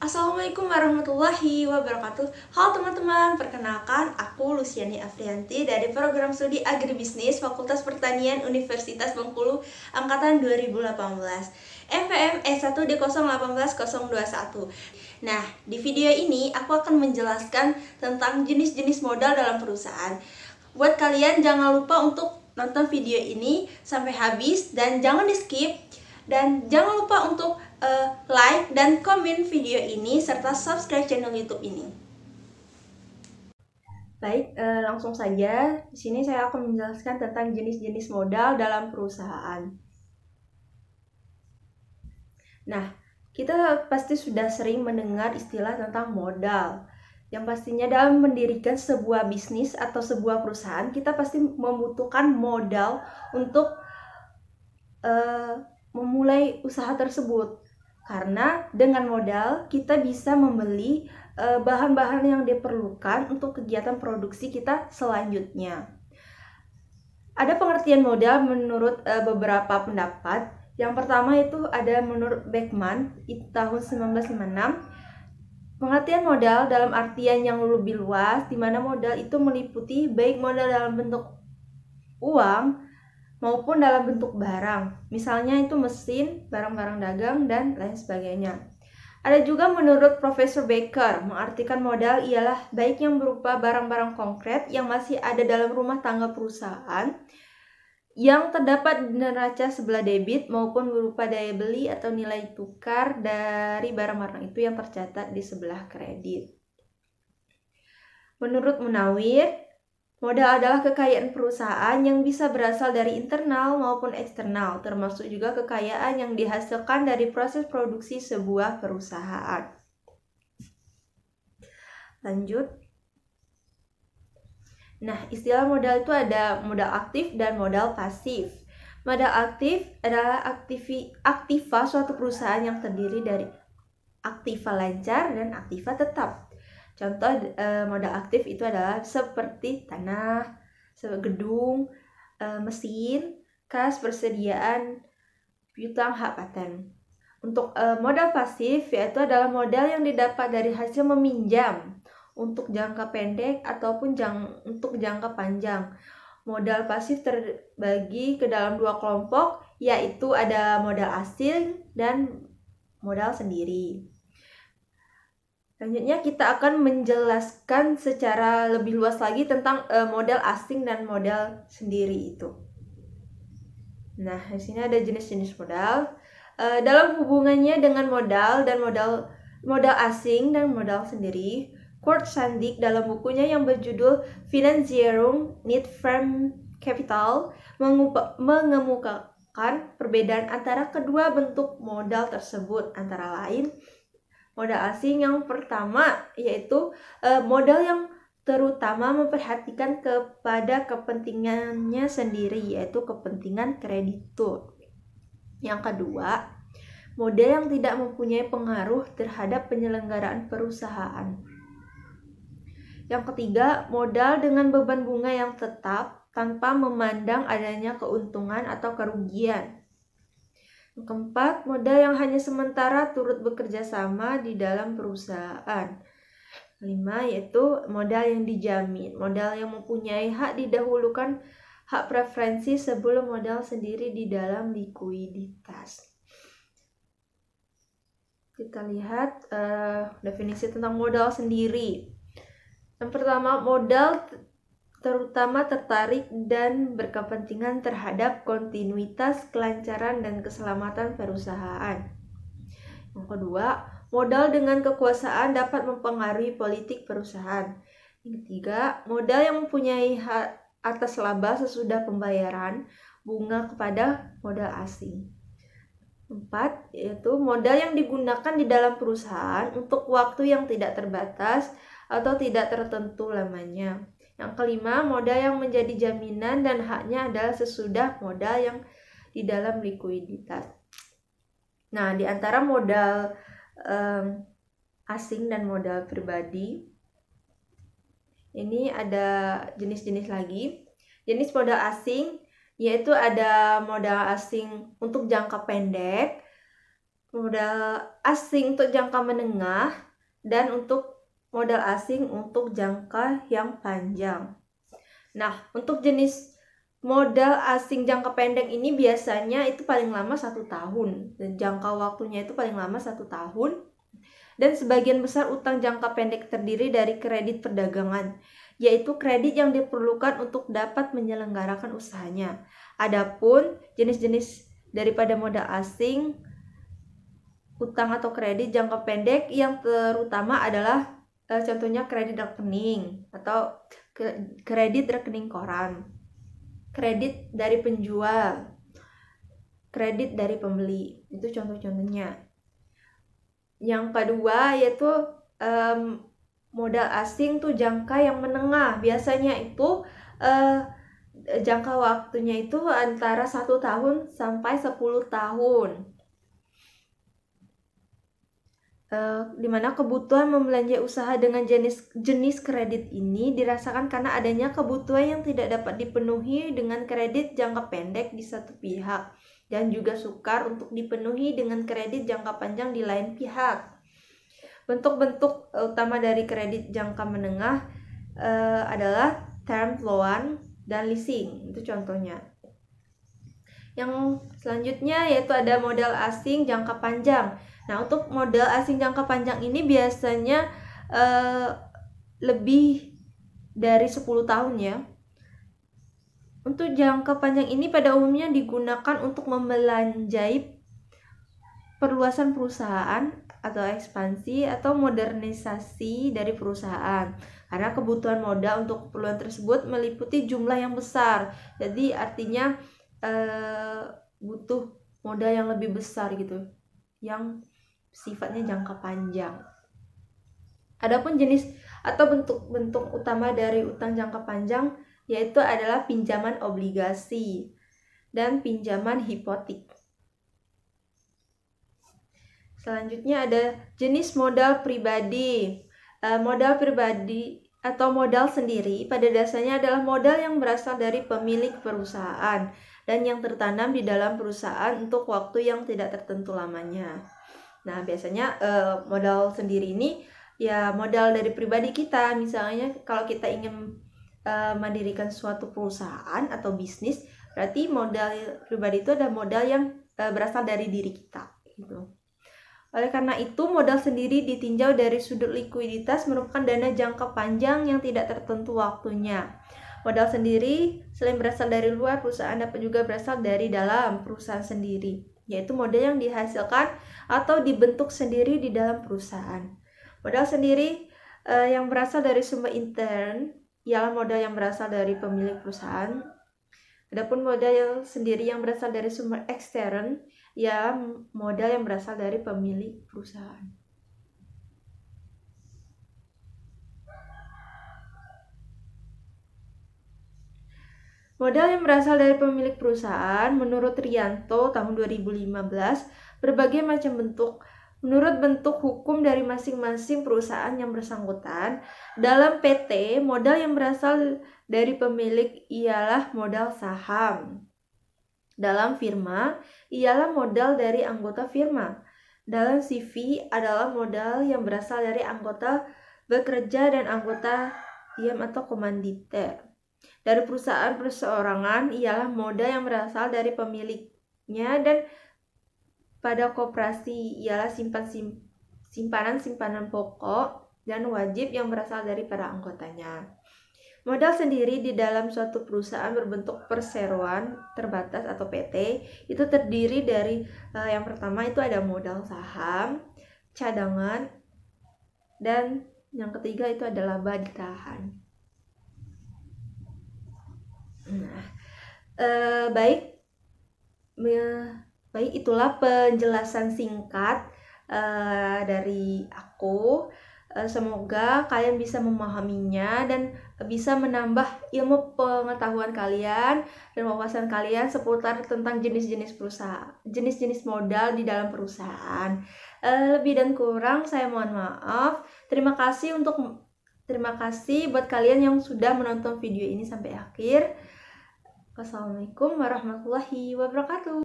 Assalamualaikum warahmatullahi wabarakatuh. Halo teman-teman, perkenalkan aku Luciani Afrianti dari program studi Agribisnis Fakultas Pertanian Universitas Bengkulu angkatan 2018 MPM S1 D081021. Nah, di video ini aku akan menjelaskan tentang jenis-jenis modal dalam perusahaan. Buat kalian jangan lupa untuk nonton video ini sampai habis dan jangan di-skip. Dan jangan lupa untuk like dan komen video ini serta subscribe channel YouTube ini. Baik, langsung saja. Di sini saya akan menjelaskan tentang jenis-jenis modal dalam perusahaan. Nah, kita pasti sudah sering mendengar istilah tentang modal. Yang pastinya dalam mendirikan sebuah bisnis atau sebuah perusahaan, kita pasti membutuhkan modal untuk memulai usaha tersebut. Karena dengan modal kita bisa membeli bahan-bahan yang diperlukan untuk kegiatan produksi kita selanjutnya. Ada pengertian modal menurut beberapa pendapat. Yang pertama itu ada menurut Beckman tahun 1956. Pengertian modal dalam artian yang lebih luas, di mana modal itu meliputi baik modal dalam bentuk uang maupun dalam bentuk barang, misalnya itu mesin, barang-barang dagang, dan lain sebagainya. Ada juga menurut Profesor Baker, mengartikan modal ialah baik yang berupa barang-barang konkret yang masih ada dalam rumah tangga perusahaan, yang terdapat di neraca sebelah debit maupun berupa daya beli atau nilai tukar dari barang-barang itu yang tercatat di sebelah kredit. Menurut Munawir, modal adalah kekayaan perusahaan yang bisa berasal dari internal maupun eksternal, termasuk juga kekayaan yang dihasilkan dari proses produksi sebuah perusahaan. Lanjut. Nah, istilah modal itu ada modal aktif dan modal pasif. Modal aktif adalah aktiva suatu perusahaan yang terdiri dari aktiva lancar dan aktiva tetap. Contoh modal aktif itu adalah seperti tanah, gedung, mesin, kas, persediaan, piutang, hak paten. Untuk modal pasif yaitu adalah modal yang didapat dari hasil meminjam untuk jangka pendek ataupun untuk jangka panjang. Modal pasif terbagi ke dalam dua kelompok, yaitu ada modal asing dan modal sendiri. Selanjutnya kita akan menjelaskan secara lebih luas lagi tentang modal asing dan modal sendiri itu. Nah, di sini ada jenis-jenis modal. Dalam hubungannya dengan modal dan modal asing dan modal sendiri, Kurt Sandik dalam bukunya yang berjudul Finanzierung nicht Fremd Capital mengemukakan perbedaan antara kedua bentuk modal tersebut, antara lain modal asing yang pertama yaitu modal yang terutama memperhatikan kepada kepentingannya sendiri, yaitu kepentingan kreditur. Yang kedua, modal yang tidak mempunyai pengaruh terhadap penyelenggaraan perusahaan. Yang ketiga, modal dengan beban bunga yang tetap tanpa memandang adanya keuntungan atau kerugian. Yang keempat, modal yang hanya sementara turut bekerja sama di dalam perusahaan. Kelima, yaitu modal yang dijamin, modal yang mempunyai hak didahulukan hak preferensi sebelum modal sendiri di dalam likuiditas. Kita lihat definisi tentang modal sendiri. Yang pertama, modal terutama tertarik dan berkepentingan terhadap kontinuitas, kelancaran, dan keselamatan perusahaan. Yang kedua, modal dengan kekuasaan dapat mempengaruhi politik perusahaan. Yang ketiga, modal yang mempunyai hak atas laba sesudah pembayaran bunga kepada modal asing. 4, yaitu modal yang digunakan di dalam perusahaan untuk waktu yang tidak terbatas atau tidak tertentu lamanya. Yang kelima, modal yang menjadi jaminan dan haknya adalah sesudah modal yang di dalam likuiditas. Nah, di antara modal asing dan modal pribadi, ini ada jenis-jenis lagi. Jenis modal asing yaitu ada modal asing untuk jangka pendek, modal asing untuk jangka menengah dan untuk modal asing untuk jangka yang panjang. Nah, untuk jenis modal asing jangka pendek ini biasanya itu paling lama 1 tahun, dan jangka waktunya itu paling lama 1 tahun. Dan sebagian besar utang jangka pendek terdiri dari kredit perdagangan, yaitu kredit yang diperlukan untuk dapat menyelenggarakan usahanya. Adapun jenis-jenis daripada modal asing, utang atau kredit jangka pendek yang terutama adalah contohnya kredit rekening atau kredit rekening koran, kredit dari penjual, kredit dari pembeli. Itu contoh-contohnya. Yang kedua yaitu modal asing tuh jangka yang menengah. Biasanya itu jangka waktunya itu antara 1 tahun sampai 10 tahun. Di mana kebutuhan membelanja usaha dengan jenis kredit ini dirasakan karena adanya kebutuhan yang tidak dapat dipenuhi dengan kredit jangka pendek di satu pihak dan juga sukar untuk dipenuhi dengan kredit jangka panjang di lain pihak. Bentuk-bentuk utama dari kredit jangka menengah adalah term loan dan leasing, itu contohnya. Yang selanjutnya yaitu ada modal asing jangka panjang. Nah, untuk modal asing jangka panjang ini biasanya lebih dari 10 tahun ya. Untuk jangka panjang ini pada umumnya digunakan untuk membelanjai perluasan perusahaan atau ekspansi atau modernisasi dari perusahaan. Karena kebutuhan modal untuk keperluan tersebut meliputi jumlah yang besar. Jadi artinya butuh modal yang lebih besar gitu, yang sifatnya jangka panjang. Adapun jenis atau bentuk-bentuk utama dari utang jangka panjang yaitu adalah pinjaman obligasi dan pinjaman hipotek. Selanjutnya ada jenis modal pribadi. Modal pribadi atau modal sendiri pada dasarnya adalah modal yang berasal dari pemilik perusahaan dan yang tertanam di dalam perusahaan untuk waktu yang tidak tertentu lamanya. Nah, biasanya modal sendiri ini ya modal dari pribadi kita. Misalnya kalau kita ingin mendirikan suatu perusahaan atau bisnis, berarti modal pribadi itu adalah modal yang berasal dari diri kita gitu. Oleh karena itu, modal sendiri ditinjau dari sudut likuiditas merupakan dana jangka panjang yang tidak tertentu waktunya. Modal sendiri selain berasal dari luar perusahaan dapat juga berasal dari dalam perusahaan sendiri, yaitu modal yang dihasilkan atau dibentuk sendiri di dalam perusahaan. Modal sendiri yang berasal dari sumber intern ialah modal yang berasal dari pemilik perusahaan. Adapun modal sendiri yang berasal dari sumber ekstern ialah modal yang berasal dari pemilik perusahaan. Modal yang berasal dari pemilik perusahaan menurut Rianto tahun 2015 berbagai macam bentuk. Menurut bentuk hukum dari masing-masing perusahaan yang bersangkutan, dalam PT, modal yang berasal dari pemilik ialah modal saham. Dalam firma, ialah modal dari anggota firma. Dalam CV adalah modal yang berasal dari anggota bekerja dan anggota diam atau komanditer. Dari perusahaan perseorangan ialah modal yang berasal dari pemiliknya, dan pada koperasi ialah simpanan pokok dan wajib yang berasal dari para anggotanya. Modal sendiri di dalam suatu perusahaan berbentuk perseroan terbatas atau PT itu terdiri dari yang pertama itu ada modal saham, cadangan, dan yang ketiga itu adalah laba ditahan. Nah, baik itulah penjelasan singkat dari aku. Semoga kalian bisa memahaminya dan bisa menambah ilmu pengetahuan kalian dan wawasan kalian seputar tentang jenis-jenis perusahaan, jenis-jenis modal di dalam perusahaan. Lebih dan kurang saya mohon maaf. Terima kasih buat kalian yang sudah menonton video ini sampai akhir. Wassalamualaikum warahmatullahi wabarakatuh.